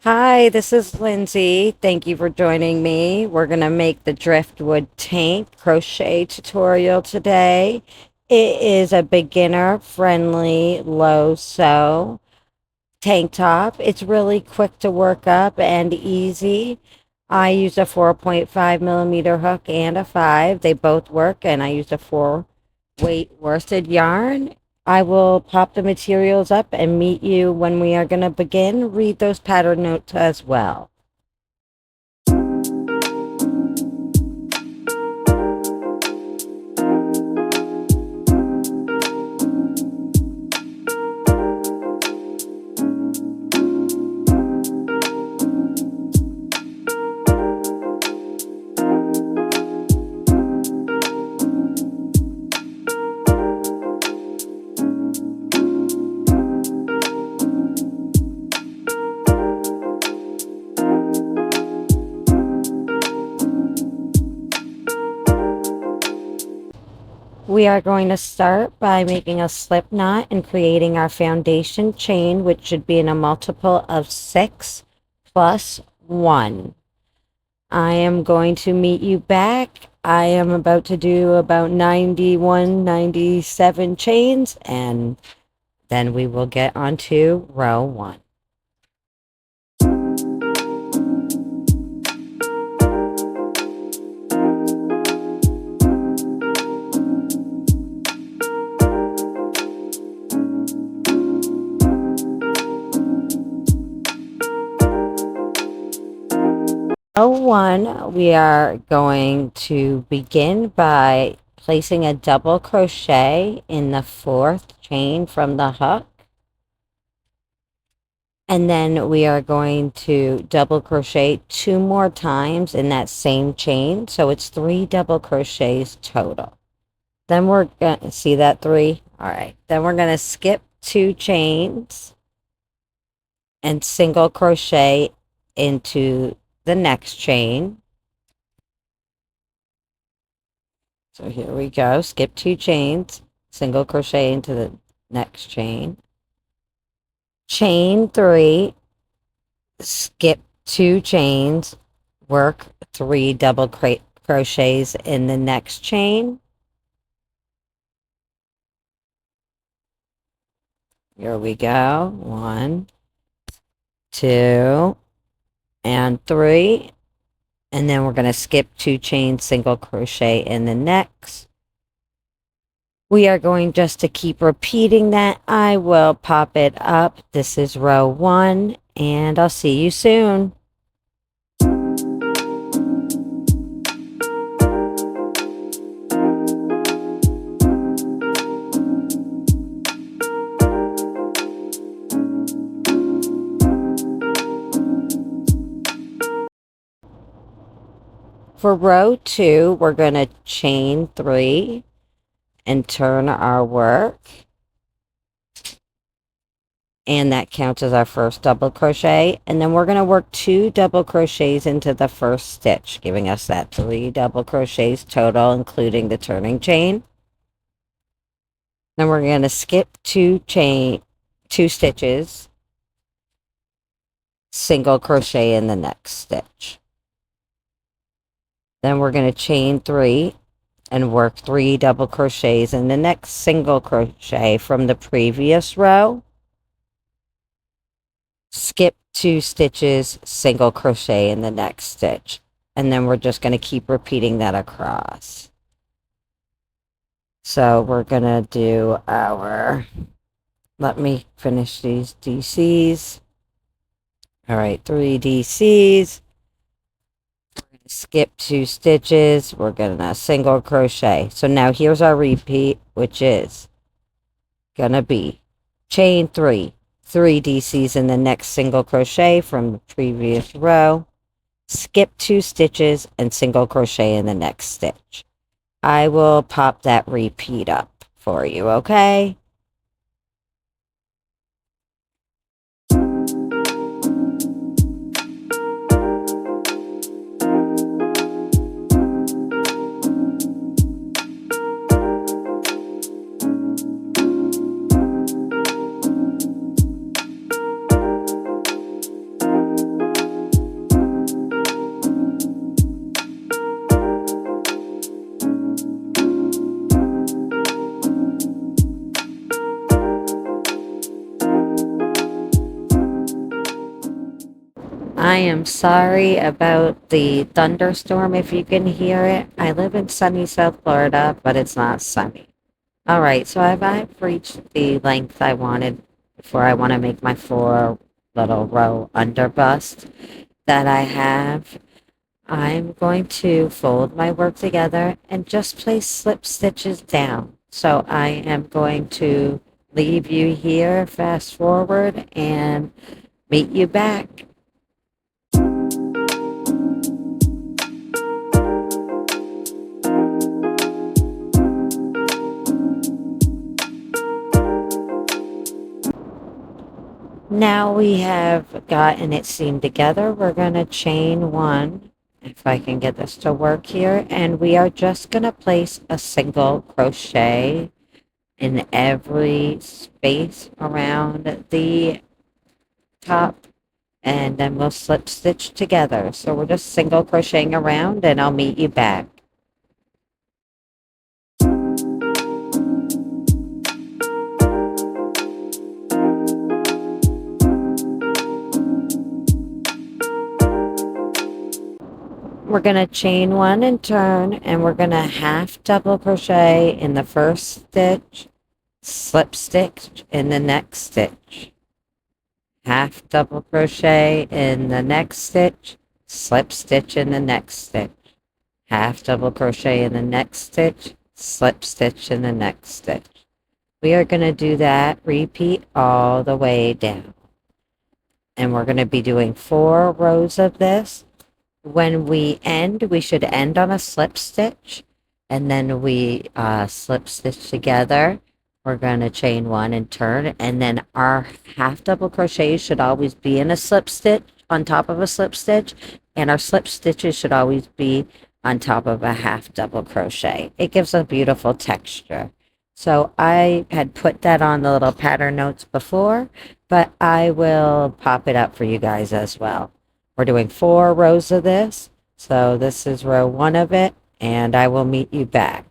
Hi, this is Lindsay. Thank you for joining me. We're going to make the Driftwood tank crochet tutorial today. It is a beginner friendly low sew tank top. It's really quick to work up and easy. I used a 4.5 millimeter hook and a 5. They both work, and I used a 4 weight worsted yarn. I will pop the materials up and meet you when we are going to begin. Read those pattern notes as well. We are going to start by making a slip knot and creating our foundation chain, which should be in a multiple of 6 plus 1. I am going to meet you back. I am about to do about 91, 97 chains, and then we will get onto row 1. Row 1, we are going to begin by placing a double crochet in the 4th chain from the hook. And then we are going to double crochet 2 more times in that same chain. So it's 3 double crochets total. Then we're going to see that 3. All right. Then we're going to skip 2 chains and single crochet into the next chain. So here we go. Skip 2 chains, single crochet into the next chain. Chain 3, skip 2 chains, work 3 double crochets in the next chain. Here we go. 1, 2, and 3. And then we're going to skip 2 chains, single crochet in the next. We are going just to keep repeating that. I will pop it up. This is row 1, and I'll see you soon. For row 2, we're going to chain 3 and turn our work. And that counts as our first double crochet. And then we're going to work 2 double crochets into the first stitch, giving us that 3 double crochets total, including the turning chain. Then we're going to skip 2 stitches, single crochet in the next stitch. Then we're going to chain 3 and work 3 double crochets in the next single crochet from the previous row. Skip 2 stitches, single crochet in the next stitch. And then we're just going to keep repeating that across. So we're going to do our, let me finish these DCs. All right, 3 DCs. Skip 2 stitches. We're going to single crochet. So now here's our repeat, which is going to be chain 3 DCs in the next single crochet from the previous row. Skip 2 stitches and single crochet in the next stitch. I will pop that repeat up for you, okay? I am sorry about the thunderstorm if you can hear it. I live in sunny South Florida, but it's not sunny. All right, so I've reached the length I wanted before I want to make my 4 little row under bust that I have. I'm going to fold my work together and just place slip stitches down. So I am going to leave you here, fast forward, and meet you back. Now we have gotten it seamed together. We're going to chain 1, if I can get this to work here, and we are just going to place a single crochet in every space around the top, and then we'll slip stitch together. So we're just single crocheting around, and I'll meet you back. We're going to chain 1 and turn, and we're going to half double crochet in the first stitch, slip stitch in the next stitch, half double crochet in the next stitch, slip stitch in the next stitch, half double crochet in the next stitch, slip stitch in the next stitch. We are going to do that, repeat all the way down. And we're going to be doing 4 rows of this. When we end, we should end on a slip stitch, and then we slip stitch together. We're going to chain 1 and turn, and then our half double crochet should always be in a slip stitch on top of a slip stitch, and our slip stitches should always be on top of a half double crochet. It gives a beautiful texture. So I had put that on the little pattern notes before, but I will pop it up for you guys as well. We're doing 4 rows of this, so this is row 1 of it, and I will meet you back.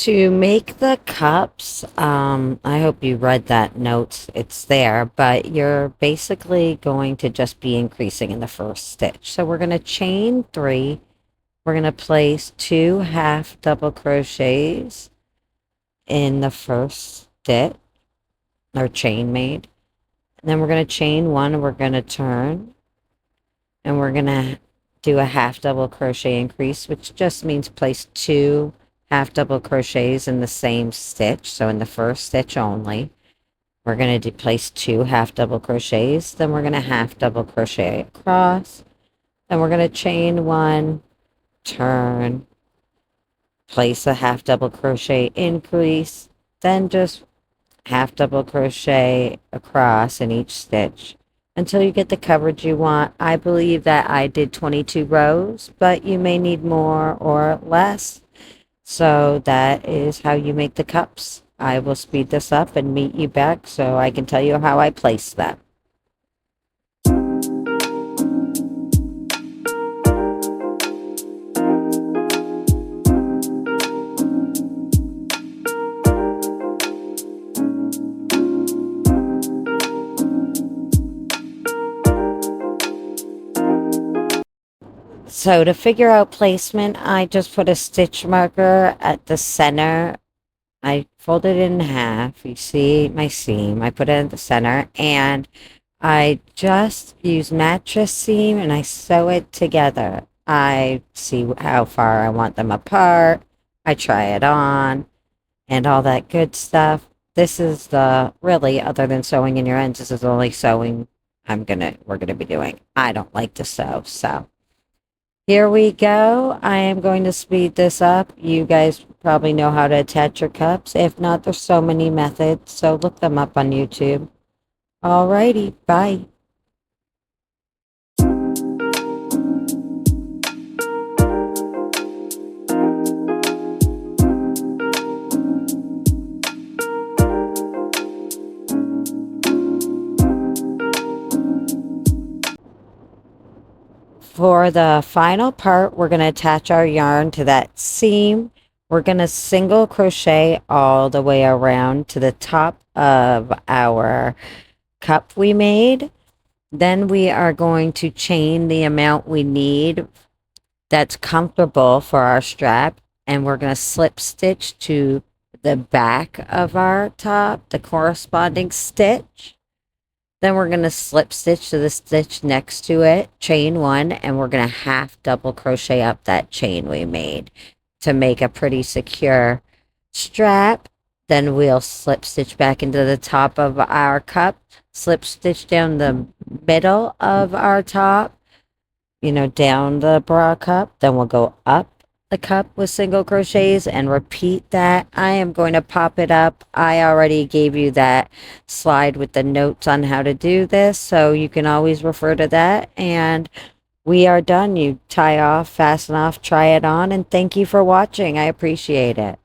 To make the cups, I hope you read that note. It's there, but you're basically going to just be increasing in the first stitch. So we're going to chain 3. We're going to place 2 half double crochets in the first stitch, or chain made. And then we're going to chain 1, and we're going to turn, and we're going to do a half double crochet increase, which just means place 2 half double crochets in the same stitch. So in the first stitch only, we're going to place 2 half double crochets, then we're going to half double crochet across, then we're going to chain 1, turn, place a half double crochet increase, then just half double crochet across in each stitch until you get the coverage you want. I believe that I did 22 rows, but you may need more or less. So that is how you make the cups. I will speed this up and meet you back so I can tell you how I place them. So to figure out placement, I just put a stitch marker at the center. I fold it in half. You see my seam. I put it in the center, and I just use mattress seam and I sew it together. I see how far I want them apart. I try it on and all that good stuff. This is the really, other than sewing in your ends, this is the only sewing we're gonna be doing. I don't like to sew, so Here we go. I am going to speed this up. You guys probably know how to attach your cups. If not, there's so many methods, so look them up on YouTube. Alrighty, bye. For the final part, we're going to attach our yarn to that seam. We're going to single crochet all the way around to the top of our cup we made. Then we are going to chain the amount we need that's comfortable for our strap, and we're going to slip stitch to the back of our top, the corresponding stitch. Then we're going to slip stitch to the stitch next to it, chain one, and we're going to half double crochet up that chain we made to make a pretty secure strap. Then we'll slip stitch back into the top of our cup, slip stitch down the middle of our top, down the bra cup. Then we'll go up the cup with single crochets and repeat that. I am going to pop it up. I already gave you that slide with the notes on how to do this, so you can always refer to that. And we are done. You tie off, fasten off, try it on, and thank you for watching. I appreciate it.